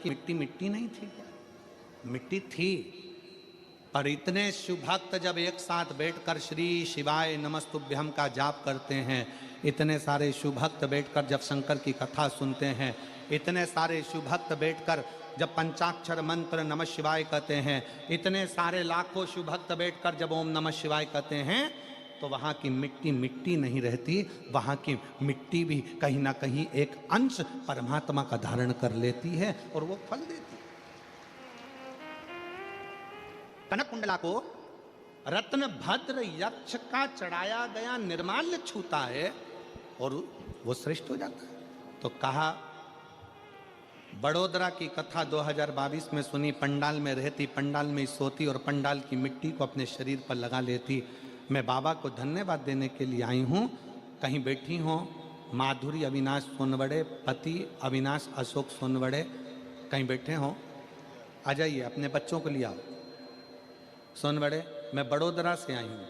कि मिट्टी मिट्टी नहीं थी क्या? मिट्टी थी, पर इतने शिव भक्त जब एक साथ बैठकर श्री शिवाय नमस्तुभ्यम का जाप करते हैं, इतने सारे शिव भक्त बैठकर जब शंकर की कथा सुनते हैं, इतने सारे शिव भक्त बैठकर जब पंचाक्षर मंत्र नमः शिवाय कहते हैं, इतने सारे लाखों शिव भक्त बैठकर जब ओम नमः शिवाय कहते हैं, तो वहाँ की मिट्टी मिट्टी नहीं रहती, वहाँ की मिट्टी भी कहीं ना कहीं एक अंश परमात्मा का धारण कर लेती है और वो फल देती है। कनक कुंडला को रत्न भद्र यक्ष का चढ़ाया गया निर्माल्य छूता है और वो श्रेष्ठ हो जाता है। तो कहा, बड़ोदरा की कथा 2022 में सुनी, पंडाल में रहती, पंडाल में सोती और पंडाल की मिट्टी को अपने शरीर पर लगा लेती। मैं बाबा को धन्यवाद देने के लिए आई हूँ। कहीं बैठी हो माधुरी अविनाश सोनवड़े, पति अविनाश अशोक सोनवड़े, कहीं बैठे हो, आ जाइए, अपने बच्चों को ले आओ। सोनवड़े, मैं बड़ोदरा से आई हूँ।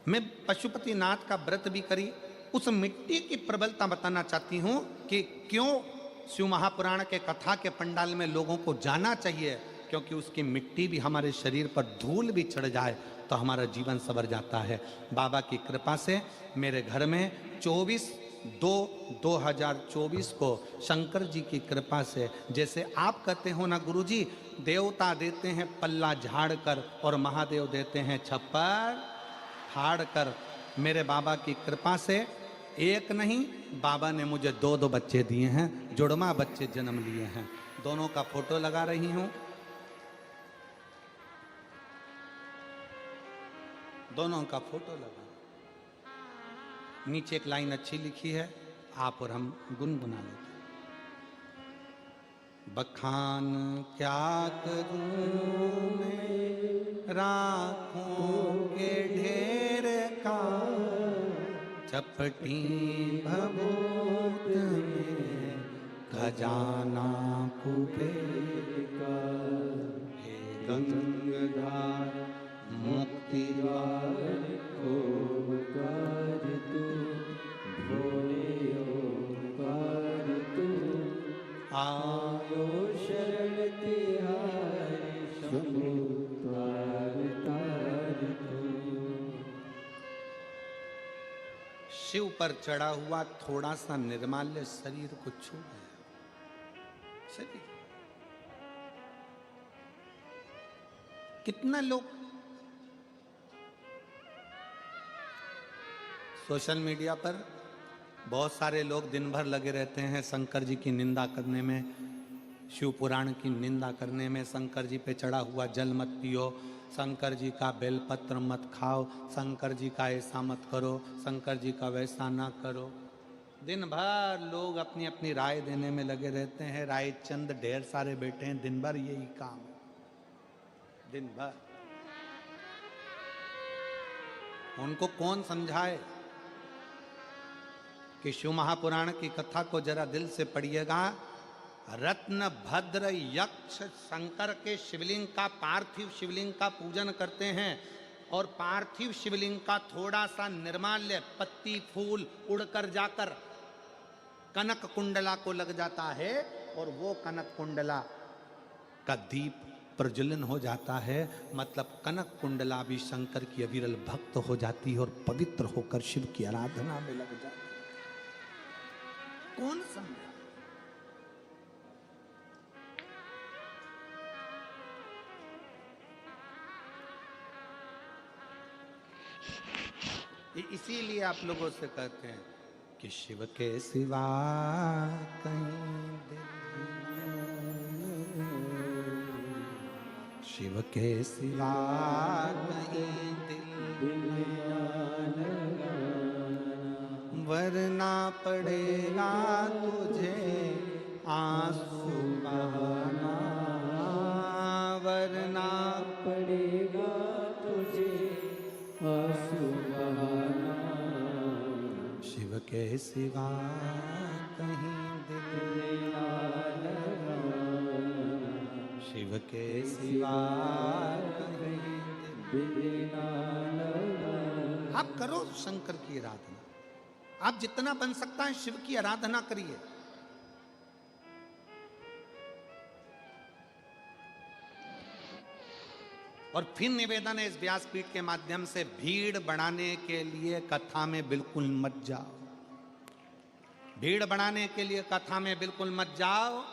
मैं पशुपतिनाथ का व्रत भी करी, उस मिट्टी की प्रबलता बताना चाहती हूँ कि क्यों शिव महापुराण के कथा के पंडाल में लोगों को जाना चाहिए, क्योंकि उसकी मिट्टी भी हमारे शरीर पर धूल भी चढ़ जाए तो हमारा जीवन संवर जाता है। बाबा की कृपा से मेरे घर में 24/2/2024 को शंकर जी की कृपा से, जैसे आप कहते हो ना गुरुजी, देवता देते हैं पल्ला झाड़ कर और महादेव देते हैं छप्पर फाड़ कर, मेरे बाबा की कृपा से एक नहीं, बाबा ने मुझे 2 बच्चे दिए हैं, जुड़वा बच्चे जन्म लिए हैं। दोनों का फोटो लगा रही हूं, दोनों का फोटो लगा। नीचे एक लाइन अच्छी लिखी है, आप और हम गुनगुना लेते। बखान क्या करूं मैं राखों के ढेर का, चपटी भभूत में खजाना कुबेर का। हे गंगाधार मुक्ति द्वार ओंकार तू, भोले ओंकार तू, आयो शरण तिहारी शंभु तार तार तू। शिव पर चढ़ा हुआ थोड़ा सा निर्माल्य शरीर को छू गया। शरीर कितना लोग सोशल मीडिया पर बहुत सारे लोग दिन भर लगे रहते हैं शंकर जी की निंदा करने में, शिव पुराण की निंदा करने में। शंकर जी पे चढ़ा हुआ जल मत पियो, शंकर जी का बेलपत्र मत खाओ, शंकर जी का ऐसा मत करो, शंकर जी का वैसा ना करो। दिन भर लोग अपनी अपनी राय देने में लगे रहते हैं। राय चंद ढेर सारे बैठे हैं, दिन भर यही काम है, दिन भर। उनको कौन समझाए कि शिव महापुराण की कथा को जरा दिल से पढ़िएगा। रत्न भद्र यक्ष शंकर के शिवलिंग का, पार्थिव शिवलिंग का पूजन करते हैं और पार्थिव शिवलिंग का थोड़ा सा निर्माल्य पत्ती फूल उड़कर जाकर कनक कुंडला को लग जाता है और वो कनक कुंडला का दीप प्रज्वलन हो जाता है। मतलब कनक कुंडला भी शंकर की अविरल भक्त हो जाती है और पवित्र होकर शिव की आराधना में लग जाती है। कौन समझा? इसीलिए आप लोगों से कहते हैं कि शिव के सिवा कहीं दिल, शिव के सिवा कहीं दिल वरना पड़ेगा तुझे आंसू बहाना, वरना पड़ेगा तुझे आंसू बहाना। शिव के सिवा कहीं दिल ना लगाना, शिव के सिवा कहीं दिल ना लगाना। आप करो शंकर की आराधना, आप जितना बन सकता है शिव की आराधना करिए। और फिर निवेदन है इस व्यासपीठ के माध्यम से, भीड़ बढ़ाने के लिए कथा में बिल्कुल मत जाओ। भीड़ बढ़ाने के लिए कथा में बिल्कुल मत जाओ,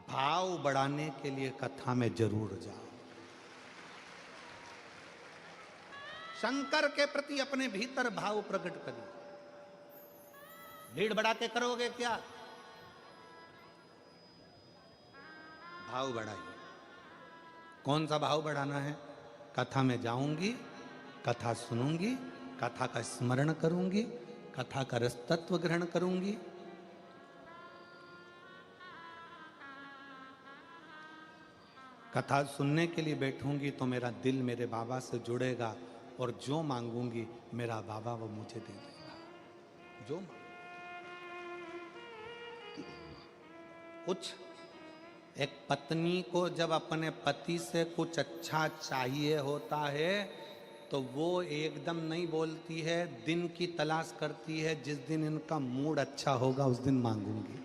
भाव बढ़ाने के लिए कथा में जरूर जाओ। शंकर के प्रति अपने भीतर भाव प्रकट करिए। भीड़ बढ़ा के करोगे क्या? भाव बढ़ाइए। कौन सा भाव बढ़ाना है? कथा में जाऊंगी, कथा सुनूंगी, कथा का स्मरण करूंगी, कथा का रस तत्व ग्रहण करूंगी। कथा सुनने के लिए बैठूंगी तो मेरा दिल मेरे बाबा से जुड़ेगा और जो मांगूंगी मेरा बाबा वो मुझे दे देगा। जो कुछ एक पत्नी को जब अपने पति से कुछ अच्छा चाहिए होता है तो वो एकदम नहीं बोलती है, दिन की तलाश करती है, जिस दिन इनका मूड अच्छा होगा उस दिन मांगूंगी।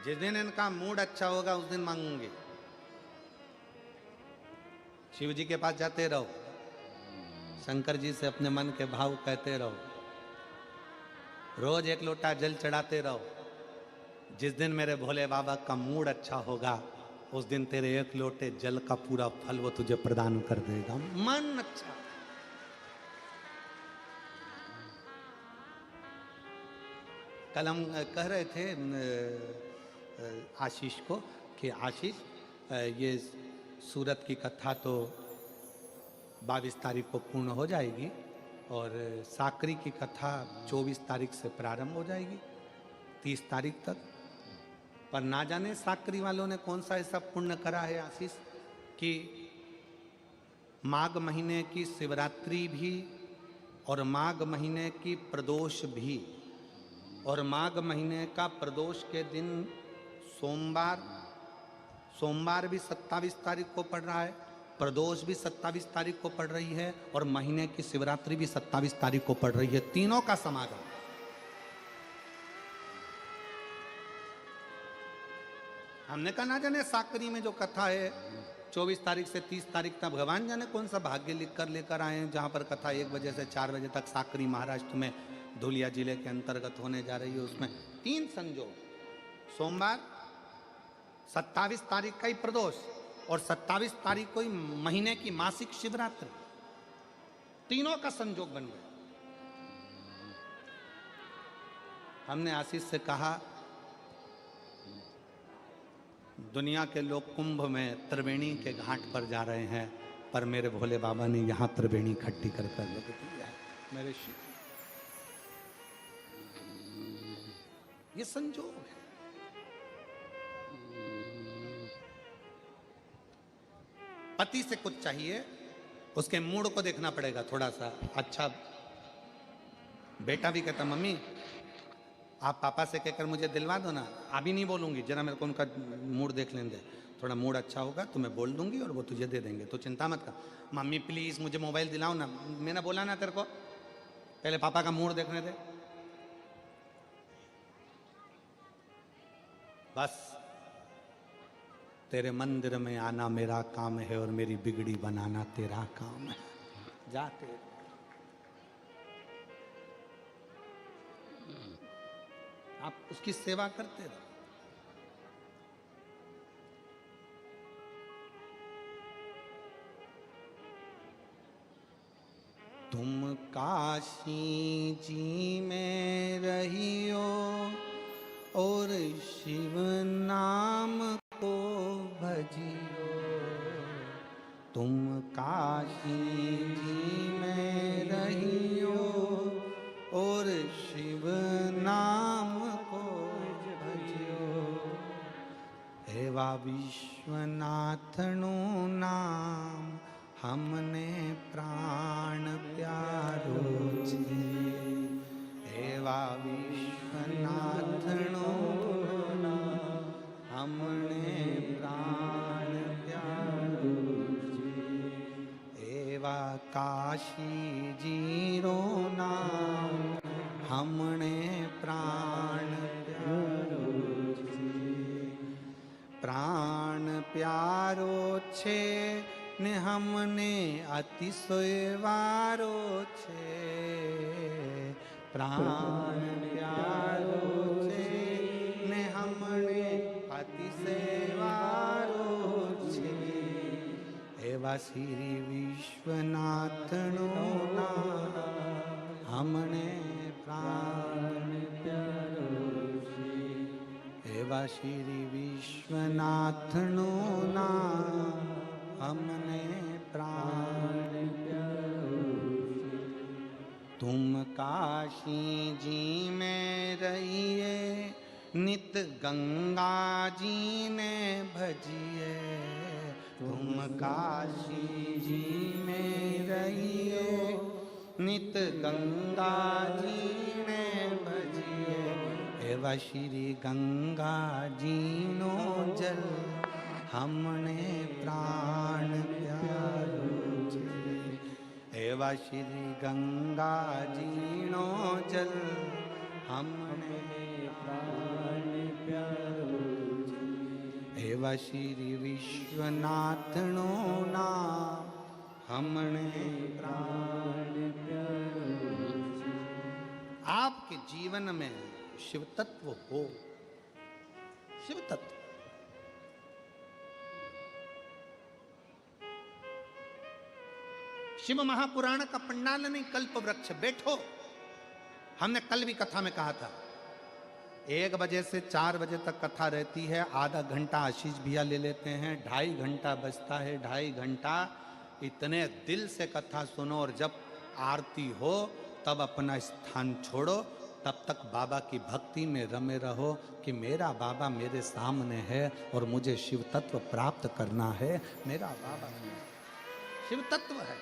जिस दिन इनका मूड अच्छा होगा उस दिन मांगूंगी। शिव जी के पास जाते रहो, शंकर जी से अपने मन के भाव कहते रहो, रोज एक लोटा जल चढ़ाते रहो। जिस दिन मेरे भोले बाबा का मूड अच्छा होगा उस दिन तेरे एक लोटे जल का पूरा फल वो तुझे प्रदान कर देगा। मन अच्छा। कल हम कह रहे थे आशीष को कि आशीष, ये सूरत की कथा तो 22 तारीख को पूर्ण हो जाएगी और साकरी की कथा 24 तारीख से प्रारंभ हो जाएगी 30 तारीख तक। पर ना जाने साकरी वालों ने कौन सा ऐसा पुण्य करा है आशीष कि माघ महीने की शिवरात्रि भी और माघ महीने की प्रदोष भी, और माघ महीने का प्रदोष के दिन सोमवार भी 27 तारीख को पड़ रहा है, प्रदोष भी 27 तारीख को पड़ रही है और महीने की शिवरात्रि भी 27 तारीख को पड़ रही है। तीनों का समागम। हमने कहा ना जाने साकरी में जो कथा है 24 तारीख से 30 तारीख तक, भगवान जाने कौन सा भाग्य लिखकर लेकर आए हैं जहां पर कथा 1 बजे से 4 बजे तक साकरी महाराष्ट्र में धुलिया जिले के अंतर्गत होने जा रही है। उसमें 3 संजोग, सोमवार 27 तारीख का ही प्रदोष और 27 तारीख को ही महीने की मासिक शिवरात्रि, तीनों का संजोग बन गया। हमने आशीष से कहा दुनिया के लोग कुंभ में त्रिवेणी के घाट पर जा रहे हैं, पर मेरे भोले बाबा ने यहां त्रिवेणी इकट्ठी कर रख दी है। मेरे शिव, ये संजोग है। पति से कुछ चाहिए, उसके मूड को देखना पड़ेगा थोड़ा सा। अच्छा, बेटा भी कहता मम्मी आप पापा से कहकर मुझे दिलवा दो ना। अभी नहीं बोलूंगी, जरा मेरे को उनका मूड देख लेने दे। थोड़ा मूड अच्छा होगा तो मैं बोल दूंगी और वो तुझे दे देंगे, तो चिंता मत कर। मम्मी प्लीज मुझे मोबाइल दिलाओ ना। मैंने बोला ना तेरे को, पहले पापा का मूड देखने दे। बस तेरे मंदिर में आना मेरा काम है और मेरी बिगड़ी बनाना तेरा काम है। जाते आप उसकी सेवा करते रहो। तुम काशी जी में रहियो और शिव नाम को भजियो। तुम काशी जी में रहियो और शिव नाम को भजियो। एवा विश्वनाथनु नाम हमने प्राण प्यारो छे। एवा विश्वनाथनु नाम हमने प्राण प्यारो छे। एवा काशी जीरो नाम हमने प्राण प्यारो छे। प्राण प्यारो छे ने हमने अतिशय वारो छे। प्राण प्यारो छे ने हमने अतिशय वारो छे। एवा श्री विश्वनाथनो नाम हमने प्राण प्यारो छे। एवा श्री विश्वनाथनो नाम हमने प्राण प्यारो छे। तुम काशी जी में रहिए नित गंगा जी ने भजिए। तुम काशी जी में रहिए नित गंगा जी ने भजिए। एवा श्री गंगा जी नो जल हमने प्राण प्यारो छे। एवा श्री गंगा जी नो जल हमने प्राण प्यारो छे। एवा श्री विश्वनाथनो नाम हमने प्राण प्यारो छे। आपके जीवन में शिव तत्व हो, शिव तत्व। शिव महापुराण का पंडाल नहीं, कल्प वृक्ष। बैठो, हमने कल भी कथा में कहा था 1 बजे से 4 बजे तक कथा रहती है। आधा घंटा आशीष भैया ले लेते हैं, 2.5 घंटा बजता है। 2.5 घंटा इतने दिल से कथा सुनो, और जब आरती हो तब अपना स्थान छोड़ो। तब तक बाबा की भक्ति में रमे रहो कि मेरा बाबा मेरे सामने है और मुझे शिव तत्व प्राप्त करना है। मेरा बाबा शिव तत्व है,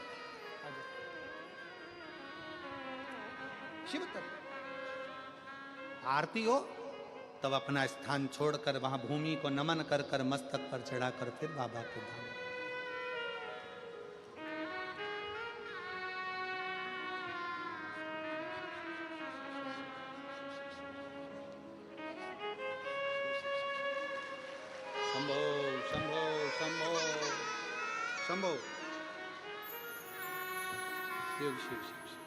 शिव तत्व। आरती हो तब अपना स्थान छोड़कर वहां भूमि को नमन कर कर मस्तक पर चढ़ाकर फिर बाबा के धाम। शंभो शंभो शंभो शंभो शिव शिव शिव शिव।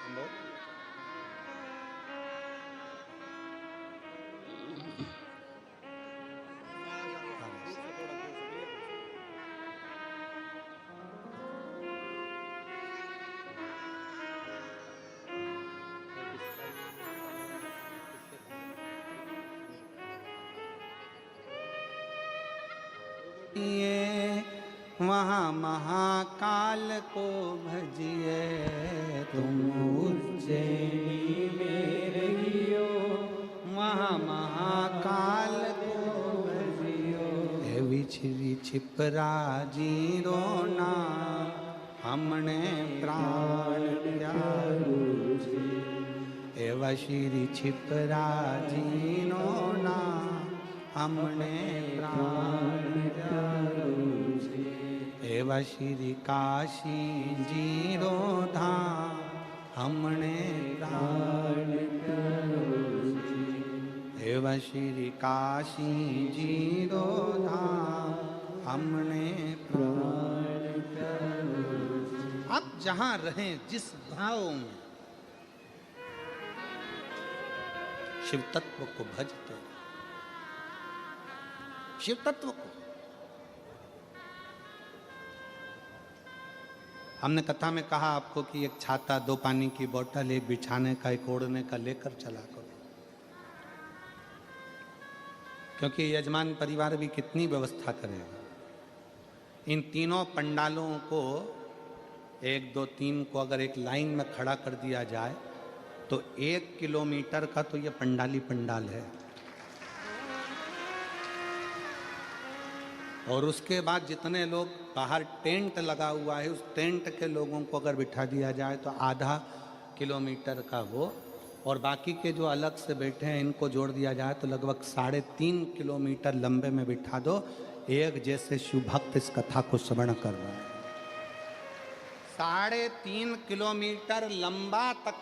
शंभो वहाँ महाकाल को भजिए। तुम उज्जैनी में रहियो, वहाँ महाकाल को भजियो। हे विछरी छिपरा जीरो नाम हमने प्राण प्यारो छे। एवा श्री छिपरा जीनो नाम हमने प्राण प्यारो छे। एवा श्री काशी जीरो धाम हमने प्राण प्यारो छे। एवा श्री काशी जीरो धाम हमने प्राण प्यारो छे। आप जहाँ रहें, जिस भाव में शिव तत्व को भजते, शिव तत्व को। हमने कथा में कहा आपको कि एक छाता, 2 पानी की बोतल, एक बिछाने का, एक ओढ़ने का लेकर चला करो, क्योंकि यजमान परिवार भी कितनी व्यवस्था करेगा। इन तीनों पंडालों को 1 2 3 को अगर एक लाइन में खड़ा कर दिया जाए तो 1 किलोमीटर का तो ये पंडाली पंडाल है। और उसके बाद जितने लोग बाहर टेंट लगा हुआ है, उस टेंट के लोगों को अगर बिठा दिया जाए तो आधा किलोमीटर का वो, और बाकी के जो अलग से बैठे हैं इनको जोड़ दिया जाए तो लगभग 3.5 किलोमीटर लंबे में बिठा दो। एक जैसे शिव भक्त इस कथा को श्रवण कर रहा है। 3.5 किलोमीटर लंबा तक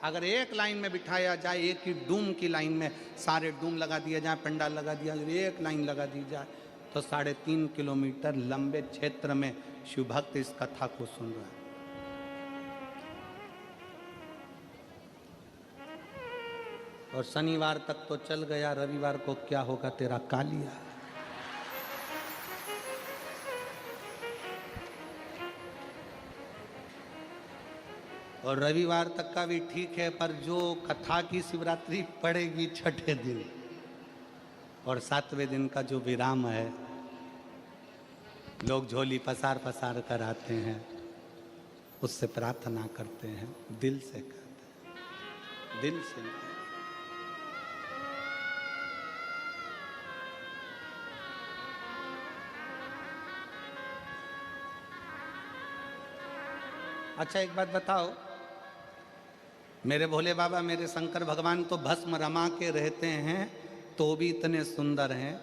अगर एक लाइन में बिठाया जाए, एक ही डूम की लाइन में सारे डूम लगा दिया जाए, पंडाल लगा दिया जाए, एक लाइन लगा दी जाए, तो 3.5 किलोमीटर लंबे क्षेत्र में शिव भक्त इस कथा को सुन रहा है। और शनिवार तक तो चल गया, रविवार को क्या होगा तेरा कालिया। और रविवार तक का भी ठीक है, पर जो कथा की शिवरात्रि पड़ेगी छठे दिन और 7वें दिन का जो विराम है, लोग झोली पसार पसार कर आते हैं, उससे प्रार्थना करते हैं, दिल से करते हैं, दिल से। अच्छा एक बात बताओ, मेरे भोले बाबा, मेरे शंकर भगवान तो भस्म रमा के रहते हैं तो भी इतने सुंदर हैं।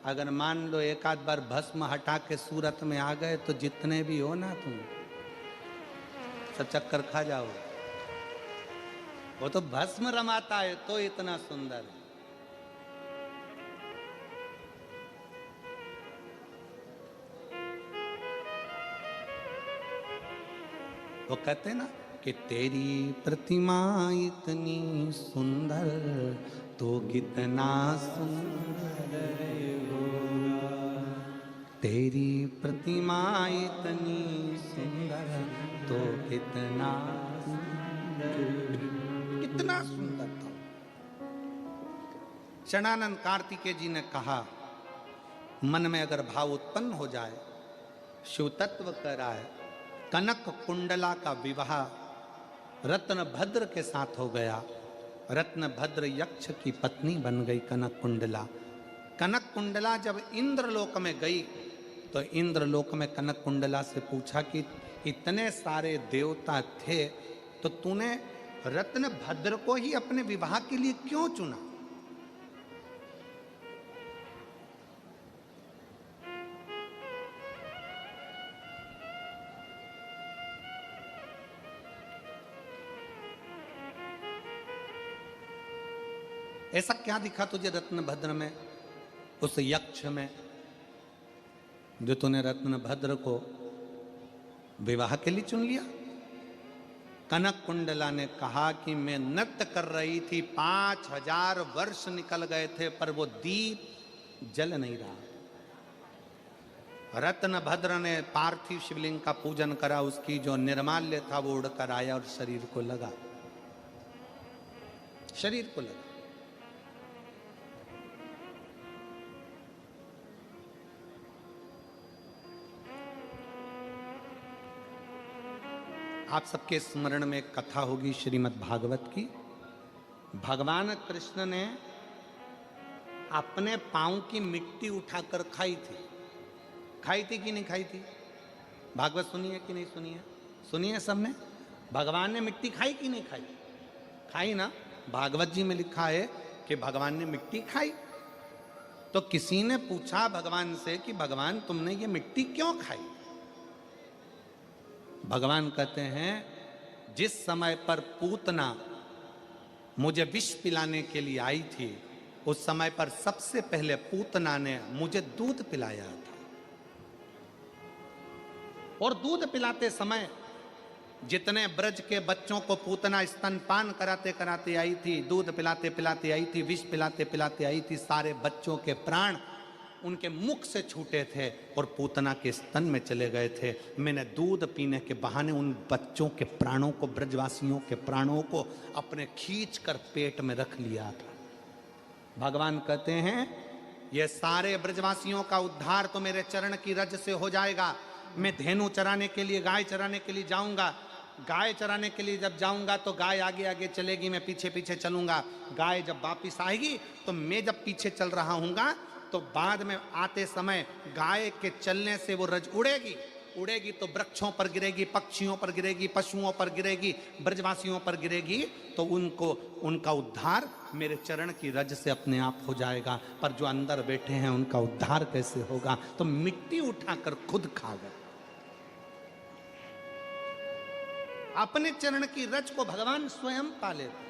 अगर मान लो एक आध बार भस्म हटा के सूरत में आ गए तो जितने भी हो ना तुम सब चक्कर खा जाओ। वो तो भस्म रमाता है तो इतना सुंदर है। वो कहते हैं ना कि तेरी प्रतिमा इतनी सुंदर तो कितना सुंदर होगा, तेरी प्रतिमा इतनी सुंदर तो कितना कितना सुंदर था। शरणानंद कार्तिकेय जी ने कहा, मन में अगर भाव उत्पन्न हो जाए, शिव तत्व कराए, कनक कुंडला का विवाह रत्न भद्र के साथ हो गया। रत्न भद्र यक्ष की पत्नी बन गई कनक कुंडला। कनक कुंडला जब इंद्रलोक में गई तो इंद्रलोक में कनक कुंडला से पूछा कि इतने सारे देवता थे तो तूने रत्न भद्र को ही अपने विवाह के लिए क्यों चुना? ऐसा क्या दिखा तुझे रत्नभद्र में, उस यक्ष में, जो तूने रत्नभद्र को विवाह के लिए चुन लिया? कनक कुंडला ने कहा कि मैं नृत्य कर रही थी, 5000 वर्ष निकल गए थे पर वो दीप जल नहीं रहा। रत्नभद्र ने पार्थिव शिवलिंग का पूजन करा, उसकी जो निर्माल्य था वो उड़कर आया और शरीर को लगा, शरीर को लगा। आप सबके स्मरण में कथा होगी श्रीमद् भागवत की। भगवान कृष्ण ने अपने पांव की मिट्टी उठाकर खाई थी। खाई थी कि नहीं खाई थी? भागवत सुनिए कि नहीं सुनिए? सुनिए सबने। भगवान ने मिट्टी खाई कि नहीं खाई? खाई ना। भागवत जी में लिखा है कि भगवान ने मिट्टी खाई। तो किसी ने पूछा भगवान से कि भगवान तुमने ये मिट्टी क्यों खाई? भगवान कहते हैं, जिस समय पर पूतना मुझे विष पिलाने के लिए आई थी, उस समय पर सबसे पहले पूतना ने मुझे दूध पिलाया था। और दूध पिलाते समय जितने ब्रज के बच्चों को पूतना स्तनपान कराते कराते आई थी, दूध पिलाते पिलाते आई थी, विष पिलाते पिलाते आई थी, सारे बच्चों के प्राण उनके मुख से छूटे थे और पूतना के स्तन में चले गए थे। मैंने दूध पीने के बहाने उन बच्चों के प्राणों को, ब्रजवासियों के प्राणों को अपने खींच कर पेट में रख लिया था। भगवान कहते हैं, ये सारे ब्रजवासियों का उद्धार तो मेरे चरण की रज से हो जाएगा। मैं धेनु चराने के लिए, गाय चराने के लिए जाऊंगा। गाय चराने के लिए जब जाऊंगा तो गाय आगे आगे चलेगी, मैं पीछे पीछे चलूंगा। गाय जब वापिस आएगी तो मैं जब पीछे चल रहा हूँगा तो बाद में आते समय गाय के चलने से वो रज उड़ेगी। उड़ेगी तो वृक्षों पर गिरेगी, पक्षियों पर गिरेगी, पशुओं पर गिरेगी, ब्रजवासियों पर गिरेगी, तो उनको, उनका उद्धार मेरे चरण की रज से अपने आप हो जाएगा। पर जो अंदर बैठे हैं उनका उद्धार कैसे होगा? तो मिट्टी उठाकर खुद खा गए। अपने चरण की रज को भगवान स्वयं पा लेते।